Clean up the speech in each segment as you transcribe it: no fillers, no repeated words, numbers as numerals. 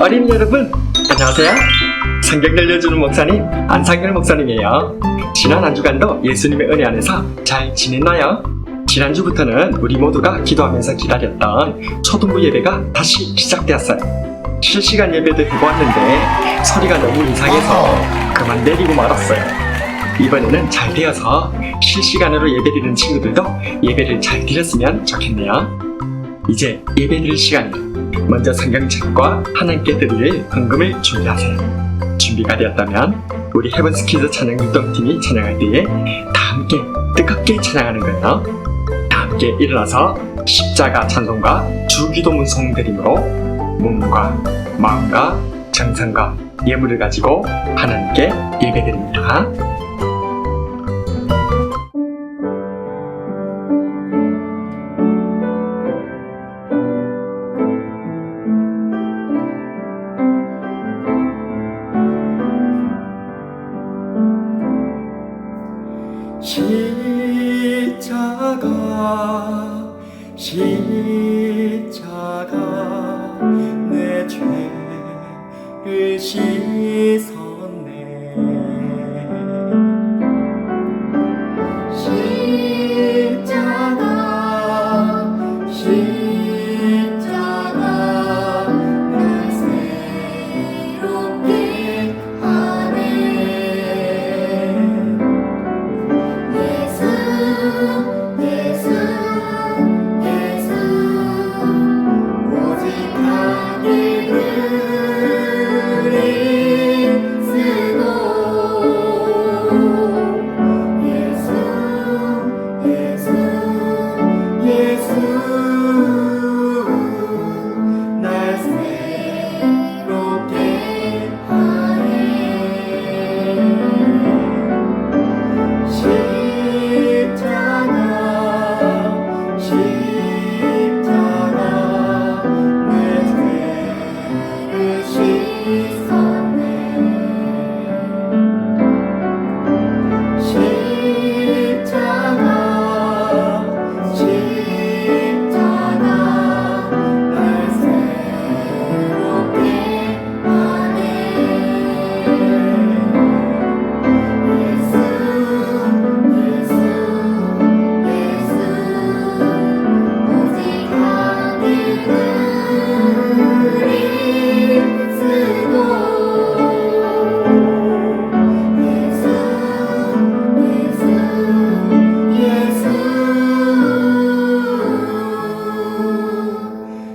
어린이 여러분, 안녕하세요. 성경 들려주는 목사님 안상열 목사님이에요. 지난 한 주간도 예수님의 은혜 안에서 잘 지냈나요? 지난주부터는 우리 모두가 기도하면서 기다렸던 초등부 예배가 다시 시작되었어요. 실시간 예배도 해보았는데 소리가 너무 이상해서 그만 내리고 말았어요. 이번에는 잘 되어서 실시간으로 예배드리는 친구들도 예배를 잘 드렸으면 좋겠네요. 이제 예배드릴 시간이에요. 먼저 성경책과 하나님께 드릴 헌금을 준비하세요. 준비가 되었다면 우리 헤븐스 키즈 찬양 율동팀이 찬양할 때에 다 함께 뜨겁게 찬양하는 거예요. 다 함께 일어나서 십자가 찬송과 주기도문 송드림으로 몸과 마음과 정성과 예물을 가지고 하나님께 예배드립니다. 십자가 내 죄를 씻었네. 십자가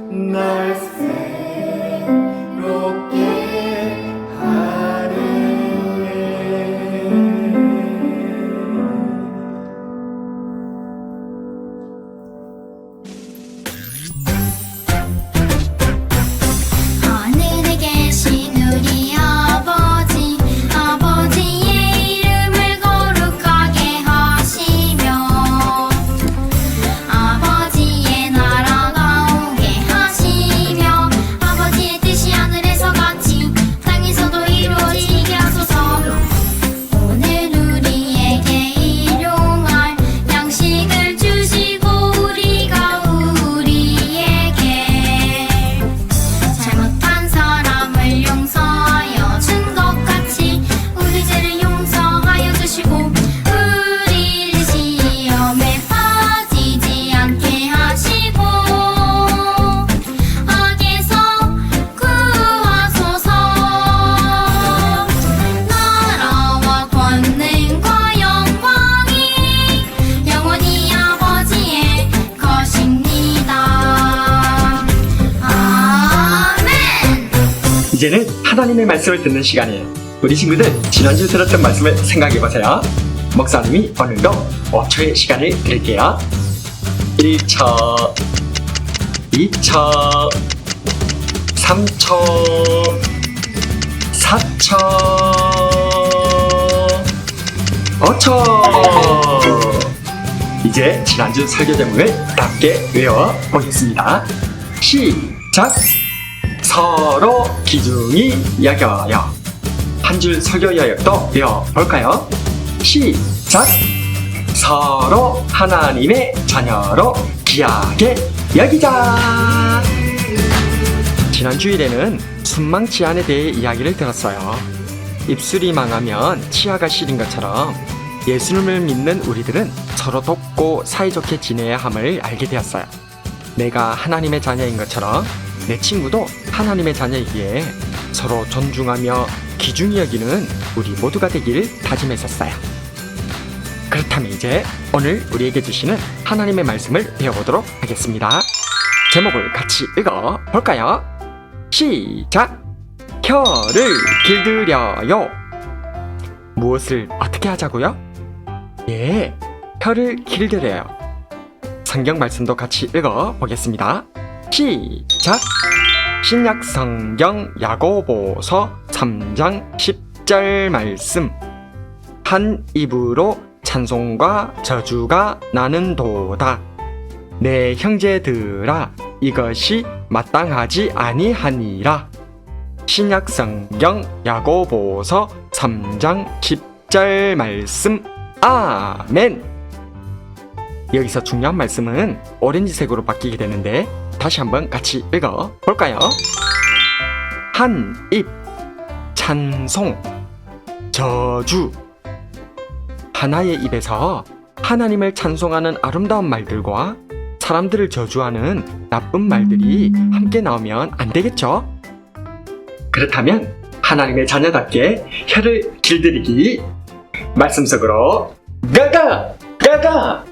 날 새롭게 하네. 예수 이제는 하나님의 말씀을 듣는 시간이에요. 우리 친구들, 지난주 들었던 말씀을 생각해보세요. 목사님이 오늘도 5초의 시간을 드릴게요. 1초, 2초, 3초, 4초, 5초. 이제 지난주 설교 제목을 함께 외워보겠습니다. 시작! 서로 귀중히 여겨요. 한 줄 설교 요약도 외워볼까요? 시작! 서로 하나님의 자녀로 귀하게 여기자. 지난 주일에는 순망 치안에 대해 이야기를 들었어요. 입술이 망하면 치아가 시린 것처럼 예수님을 믿는 우리들은 서로 돕고 사이좋게 지내야 함을 알게 되었어요. 내가 하나님의 자녀인 것처럼 내 친구도 하나님의 자녀이기에 서로 존중하며 귀중히 여기는 우리 모두가 되길 다짐했었어요. 그렇다면 이제 오늘 우리에게 주시는 하나님의 말씀을 배워보도록 하겠습니다. 제목을 같이 읽어볼까요? 시작! 혀를 길들여요. 무엇을 어떻게 하자고요? 예, 혀를 길들여요. 성경 말씀도 같이 읽어보겠습니다. 시작! 신약 성경 야고보서 3장 10절 말씀. 한 입으로 찬송과 저주가 나는도다. 내 형제들아, 이것이 마땅하지 아니하니라. 신약 성경 야고보서 3장 10절 말씀. 아멘. 여기서 중요한 말씀은 오렌지색으로 바뀌게 되는데 다시 한번 같이 읽어볼까요? 한 입, 찬송, 저주. 하나의 입에서 하나님을 찬송하는 아름다운 말들과 사람들을 저주하는 나쁜 말들이 함께 나오면 안 되겠죠? 그렇다면 하나님의 자녀답게 혀를 길들이기, 말씀 속으로 가가! 가가!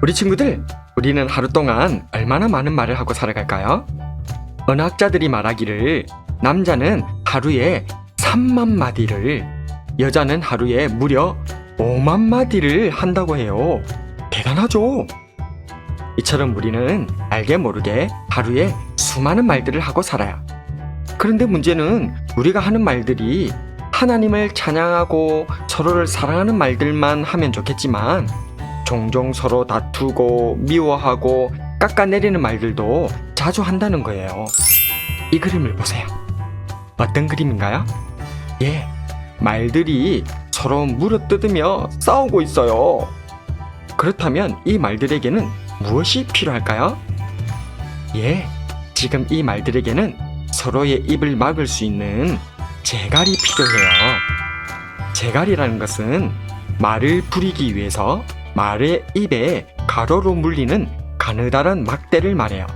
우리 친구들, 우리는 하루 동안 얼마나 많은 말을 하고 살아갈까요? 언어학자들이 말하기를 남자는 하루에 3만 마디를, 여자는 하루에 무려 5만 마디를 한다고 해요. 대단하죠? 이처럼 우리는 알게 모르게 하루에 수많은 말들을 하고 살아요. 그런데 문제는 우리가 하는 말들이 하나님을 찬양하고 서로를 사랑하는 말들만 하면 좋겠지만 종종 서로 다투고 미워하고 깎아내리는 말들도 자주 한다는 거예요. 이 그림을 보세요. 어떤 그림인가요? 예, 말들이 서로 물어뜯으며 싸우고 있어요. 그렇다면 이 말들에게는 무엇이 필요할까요? 예, 지금 이 말들에게는 서로의 입을 막을 수 있는 재갈이 필요해요. 재갈이라는 것은 말을 부리기 위해서 말의 입에 가로로 물리는 가느다란 막대를 말해요.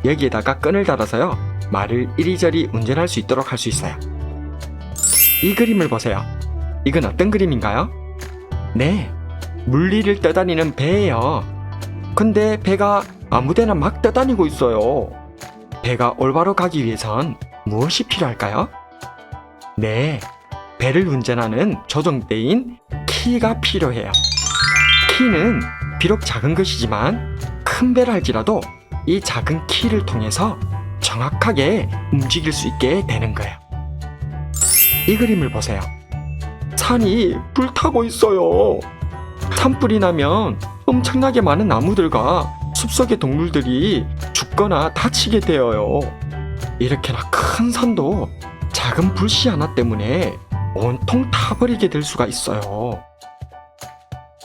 여기에다가 끈을 달아서요, 말을 이리저리 운전할 수 있도록 할 수 있어요. 이 그림을 보세요. 이건 어떤 그림인가요? 네, 물리를 떠다니는 배예요. 근데 배가 아무데나 막 떠다니고 있어요. 배가 올바로 가기 위해선 무엇이 필요할까요? 네, 배를 운전하는 조종대인 키가 필요해요. 키는 비록 작은 것이지만 큰 배를 할지라도 이 작은 키를 통해서 정확하게 움직일 수 있게 되는 거예요. 이 그림을 보세요. 산이 불타고 있어요. 산불이 나면 엄청나게 많은 나무들과 숲속의 동물들이 죽거나 다치게 되어요. 이렇게나 큰 산도 작은 불씨 하나 때문에 온통 타버리게 될 수가 있어요.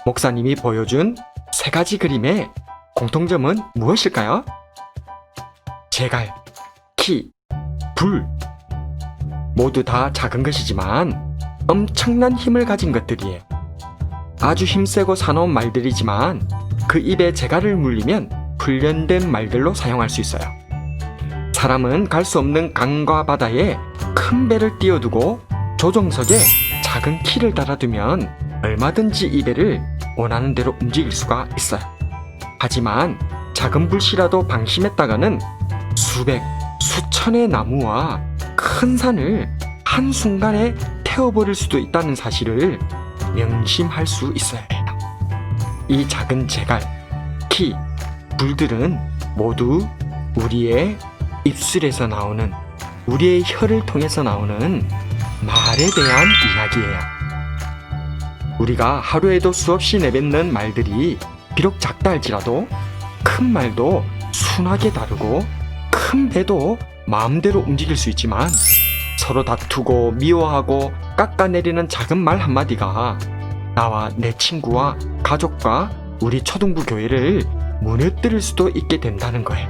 목사님이 보여준 세 가지 그림의 공통점은 무엇일까요? 재갈, 키, 불. 모두 다 작은 것이지만 엄청난 힘을 가진 것들이에요. 아주 힘세고 사나운 말들이지만 그 입에 재갈을 물리면 훈련된 말들로 사용할 수 있어요. 사람은 갈 수 없는 강과 바다에 큰 배를 띄워두고 조종석에 작은 키를 달아두면 얼마든지 이 배를 원하는 대로 움직일 수가 있어요. 하지만 작은 불씨라도 방심했다가는 수백, 수천의 나무와 큰 산을 한순간에 태워버릴 수도 있다는 사실을 명심할 수 있어야 해요. 이 작은 재갈, 키, 불들은 모두 우리의 입술에서 나오는, 우리의 혀를 통해서 나오는 말에 대한 이야기예요. 우리가 하루에도 수없이 내뱉는 말들이 비록 작다 할지라도 큰 말도 순하게 다루고 큰 배도 마음대로 움직일 수 있지만 서로 다투고 미워하고 깎아내리는 작은 말 한마디가 나와 내 친구와 가족과 우리 초등부 교회를 무너뜨릴 수도 있게 된다는 거예요.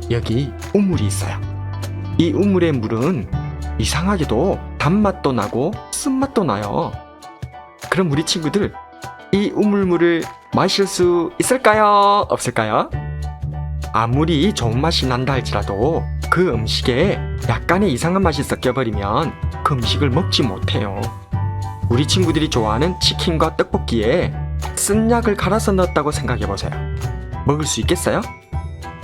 여기 우물이 있어요. 이 우물의 물은 이상하게도 단맛도 나고 쓴맛도 나요. 그럼 우리 친구들 이 우물물을 마실 수 있을까요? 없을까요? 아무리 좋은 맛이 난다 할지라도 그 음식에 약간의 이상한 맛이 섞여버리면 그 음식을 먹지 못해요. 우리 친구들이 좋아하는 치킨과 떡볶이에 쓴 약을 갈아서 넣었다고 생각해보세요. 먹을 수 있겠어요?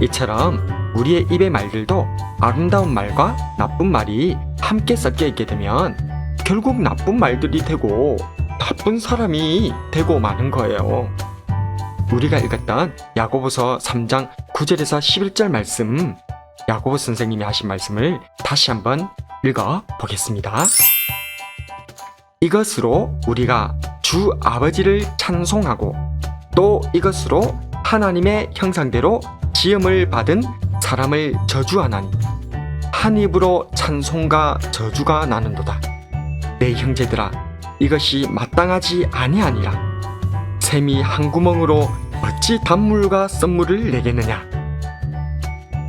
이처럼 우리의 입의 말들도 아름다운 말과 나쁜 말이 함께 섞여 있게 되면 결국 나쁜 말들이 되고 나쁜 사람이 되고 마는 거예요. 우리가 읽었던 야고보서 3장 9절에서 11절 말씀, 야고보 선생님이 하신 말씀을 다시 한번 읽어 보겠습니다. 이것으로 우리가 주 아버지를 찬송하고 또 이것으로 하나님의 형상대로 지음을 받은 사람을 저주하나니 한 입으로 찬송과 저주가 나는도다. 내 형제들아, 이것이 마땅하지 아니하니라. 샘이 한 구멍으로 어찌 단물과 썬물을 내겠느냐.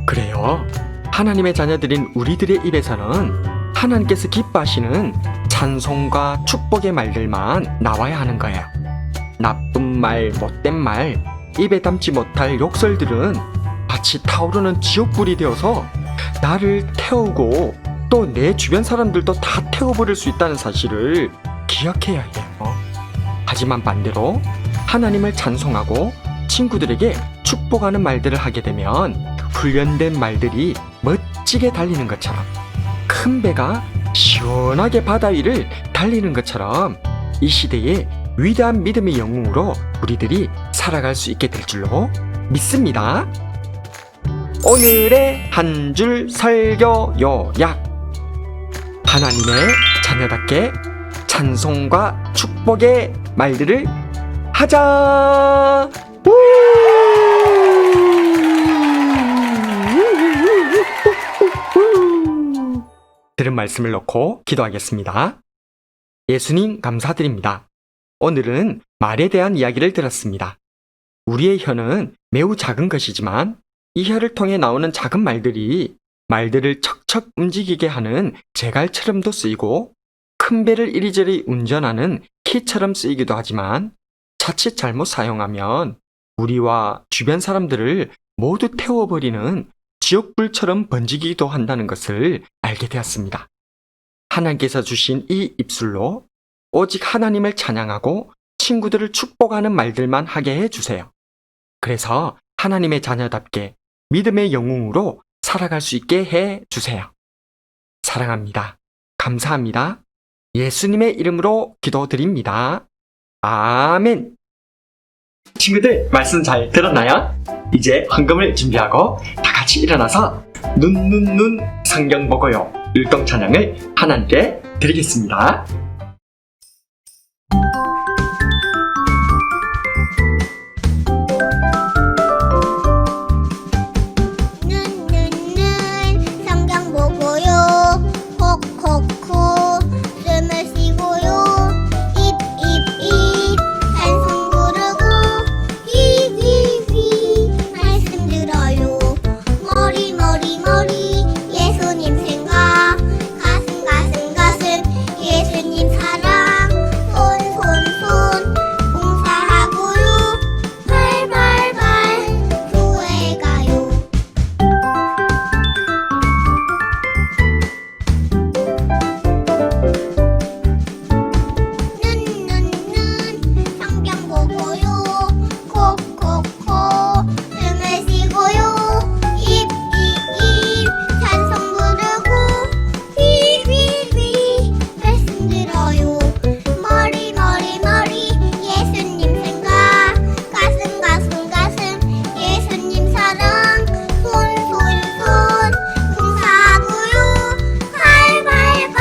그래요. 하나님의 자녀들인 우리들의 입에서는 하나님께서 기뻐하시는 찬송과 축복의 말들만 나와야 하는 거예요. 나쁜 말, 못된 말, 입에 담지 못할 욕설들은 마치 타오르는 지옥불이 되어서 나를 태우고 또 내 주변 사람들도 다 태워버릴 수 있다는 사실을 기억해야 해요. 하지만 반대로 하나님을 찬송하고 친구들에게 축복하는 말들을 하게 되면 훈련된 말들이 멋지게 달리는 것처럼, 큰 배가 시원하게 바다 위를 달리는 것처럼 이 시대에 위대한 믿음의 영웅으로 우리들이 살아갈 수 있게 될 줄로 믿습니다. 오늘의 한 줄 설교 요약. 하나님의 자녀답게 찬송과 축복의 말들을 하자. 들은 말씀을 놓고 기도하겠습니다. 예수님 감사드립니다. 오늘은 말에 대한 이야기를 들었습니다. 우리의 혀는 매우 작은 것이지만 이 혀를 통해 나오는 작은 말들이 말들을 척척 움직이게 하는 제갈처럼도 쓰이고 큰 배를 이리저리 운전하는 키처럼 쓰이기도 하지만 자칫 잘못 사용하면 우리와 주변 사람들을 모두 태워버리는 지옥불처럼 번지기도 한다는 것을 알게 되었습니다. 하나님께서 주신 이 입술로 오직 하나님을 찬양하고 친구들을 축복하는 말들만 하게 해주세요. 그래서 하나님의 자녀답게 믿음의 영웅으로 살아갈 수 있게 해주세요. 사랑합니다. 감사합니다. 예수님의 이름으로 기도드립니다. 아멘. 친구들, 말씀 잘 들었나요? 이제 헌금을 준비하고 다 같이 일어나서 눈 성경 보고요 율동 찬양을 하나님께 드리겠습니다. 눈 성경 보고요 콕콕콕 숨을 쉬고요 입 한숨 부르고 귀 말씀 들어요 머리 예수님 생각 가슴 예수님 사랑 손 봉사하고요 발발발 교회 가요 눈 성경 보고요 콕콕콕 숨을 쉬고요 입 찬송 부르고 귀 말씀 들어요 머리 예수님 생각 가슴 예수님 사랑 손 봉사하고요 발발발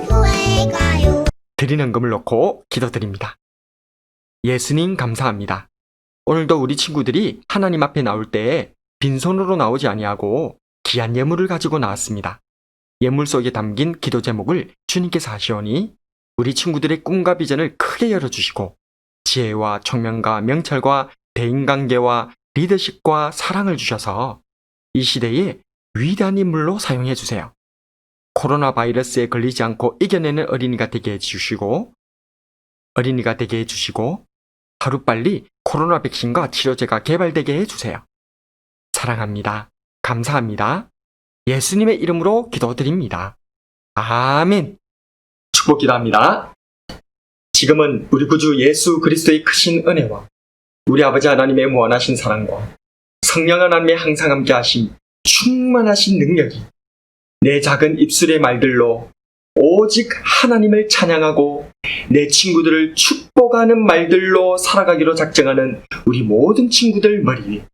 교회 가요. 드린 헌금을 놓고 기도드립니다. 예수님 감사합니다. 오늘도 우리 친구들이 하나님 앞에 나올 때 빈손으로 나오지 아니하고 귀한 예물을 가지고 나왔습니다. 예물 속에 담긴 기도 제목을 주님께서 하시오니 우리 친구들의 꿈과 비전을 크게 열어주시고 지혜와 총명과 명철과 대인관계와 리더십과 사랑을 주셔서 이 시대에 위대한 인물로 사용해 주세요. 코로나 바이러스에 걸리지 않고 이겨내는 어린이가 되게 해주시고 하루빨리 코로나 백신과 치료제가 개발되게 해주세요. 사랑합니다. 감사합니다. 예수님의 이름으로 기도드립니다. 아멘. 축복 기도합니다. 지금은 우리 구주 예수 그리스도의 크신 은혜와 우리 아버지 하나님의 무한하신 사랑과 성령 하나님의 항상 함께 하심 충만하신 능력이 내 작은 입술의 말들로 오직 하나님을 찬양하고 내 친구들을 축복하는 말들로 살아가기로 작정하는 우리 모든 친구들 머리에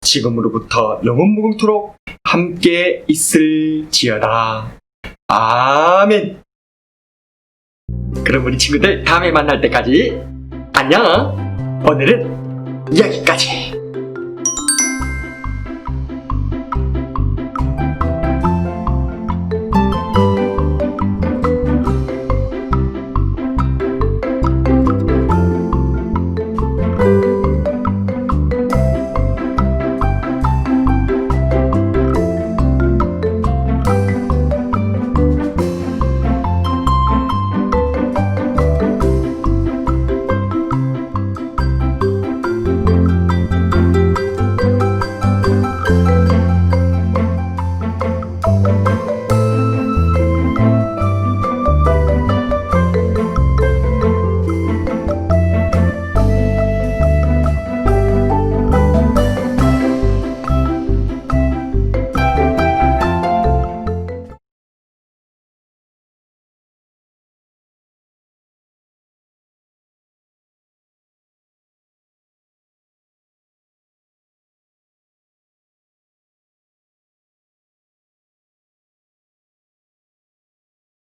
지금으로부터 영원 무궁토록 함께 있을지어다. 아멘. 그럼 우리 친구들 다음에 만날 때까지 안녕. 오늘은 여기까지.